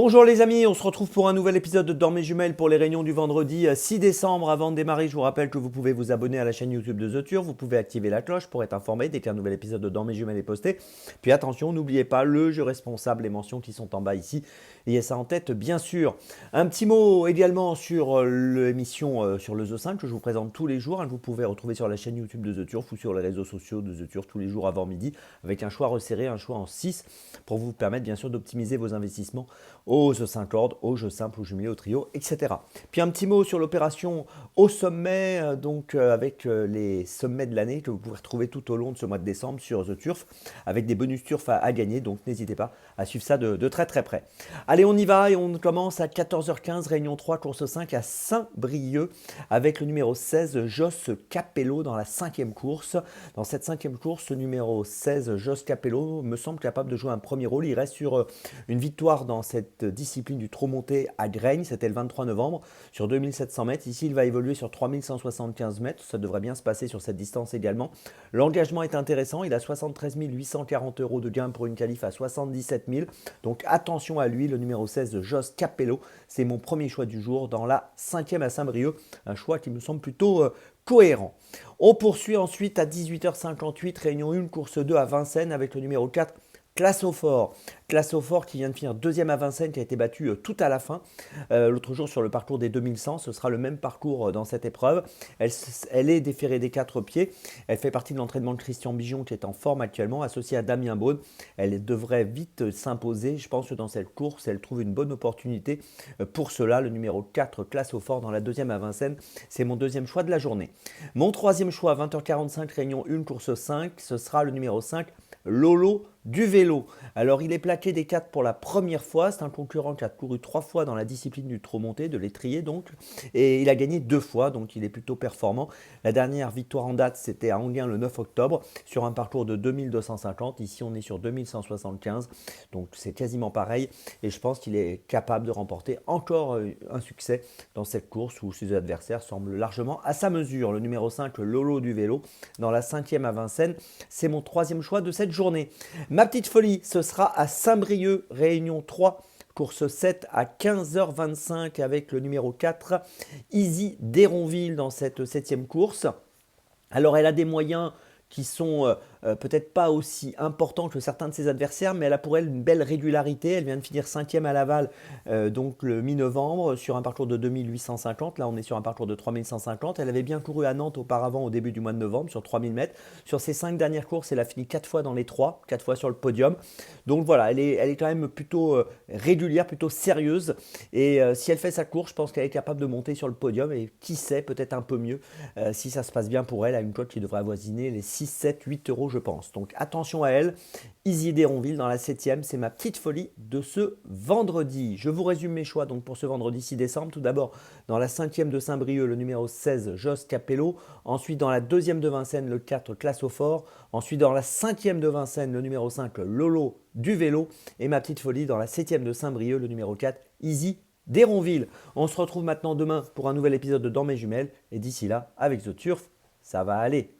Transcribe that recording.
Bonjour les amis, on se retrouve pour un nouvel épisode de Dans mes jumelles pour les réunions du vendredi 6 décembre. Avant de démarrer, je vous rappelle que vous pouvez vous abonner à la chaîne YouTube de The Turf, vous pouvez activer la cloche pour être informé dès qu'un nouvel épisode de Dans mes jumelles est posté. Puis attention, n'oubliez pas le jeu responsable, les mentions qui sont en bas ici. Ayez ça en tête bien sûr. Un petit mot également sur l'émission sur le The 5 que je vous présente tous les jours, que vous pouvez retrouver sur la chaîne YouTube de The Turf ou sur les réseaux sociaux de The Turf tous les jours avant midi avec un choix resserré, un choix en 6 pour vous permettre bien sûr d'optimiser vos investissements au The 5 ordre, au jeu simple, au jumelé, au trio, etc. Puis un petit mot sur l'opération au sommet, avec les sommets de l'année que vous pouvez retrouver tout au long de ce mois de décembre sur The Turf, avec des bonus turf à gagner, donc n'hésitez pas à suivre ça de très très près. Allez, on y va et on commence à 14h15, réunion 3, course 5 à Saint-Brieuc, avec le numéro 16, Jos Capello dans la 5e course. Dans cette 5e course, le numéro 16, Jos Capello, me semble capable de jouer un premier rôle. Il reste sur une victoire dans cette discipline du trot monté à Graigne, c'était le 23 novembre, sur 2700 mètres. Ici, il va évoluer sur 3175 mètres, ça devrait bien se passer sur cette distance également. L'engagement est intéressant, il a 73 840 euros de gain pour une qualif à 77 000. Donc attention à lui, le numéro 16 de Jos Capello, c'est mon premier choix du jour dans la 5e à Saint-Brieuc, un choix qui me semble plutôt cohérent. On poursuit ensuite à 18h58, réunion 1, course 2 à Vincennes avec le numéro 4, Classe au fort. Classe au fort qui vient de finir deuxième à Vincennes, qui a été battu tout à la fin. L'autre jour sur le parcours des 2100, ce sera le même parcours dans cette épreuve. Elle est déférée des 4 pieds. Elle fait partie de l'entraînement de Christian Bijon qui est en forme actuellement, associé à Damien Beaune. Elle devrait vite s'imposer. Je pense que dans cette course, elle trouve une bonne opportunité. Pour cela, le numéro 4, Classe au fort dans la deuxième à Vincennes, c'est mon deuxième choix de la journée. Mon troisième choix, 20h45, réunion 1, course 5, ce sera le numéro 5, Lolo du vélo. Alors il est plaqué des 4 pour la première fois, c'est un concurrent qui a couru 3 fois dans la discipline du trot monté, de l'étrier donc, et il a gagné 2 fois, donc il est plutôt performant. La dernière victoire en date c'était à Enghien le 9 octobre, sur un parcours de 2250, ici on est sur 2175, donc c'est quasiment pareil, et je pense qu'il est capable de remporter encore un succès dans cette course où ses adversaires semblent largement à sa mesure. Le numéro 5, Lolo du vélo, dans la 5e à Vincennes, c'est mon troisième choix de cette journée. Ma petite folie, ce sera à Saint-Brieuc, réunion 3, course 7 à 15h25 avec le numéro 4, Easy d'Héronville dans cette 7e course. Alors elle a des moyens qui sont peut-être pas aussi importants que certains de ses adversaires, mais elle a pour elle une belle régularité. Elle vient de finir 5e à Laval, donc le mi-novembre, sur un parcours de 2850. Là, on est sur un parcours de 3150. Elle avait bien couru à Nantes auparavant, au début du mois de novembre, sur 3000 mètres. Sur ses 5 dernières courses, elle a fini 4 fois dans les 3, 4 fois sur le podium. Donc voilà, elle est quand même plutôt régulière, plutôt sérieuse. Et si elle fait sa course, je pense qu'elle est capable de monter sur le podium. Et qui sait, peut-être un peu mieux, si ça se passe bien pour elle, à une cote qui devrait avoisiner les 6, 7, 8 euros, je pense. Donc attention à elle. Easy d'Héronville dans la 7e, c'est ma petite folie de ce vendredi. Je vous résume mes choix donc pour ce vendredi 6 décembre. Tout d'abord, dans la 5e de Saint-Brieuc, le numéro 16, Jos Capello. Ensuite, dans la 2e de Vincennes, le 4, Classe au fort. Ensuite, dans la 5e de Vincennes, le numéro 5, Lolo du vélo. Et ma petite folie dans la 7e de Saint-Brieuc, le numéro 4, Easy d'Héronville. On se retrouve maintenant demain pour un nouvel épisode de Dans mes jumelles. Et d'ici là, avec The Turf, ça va aller.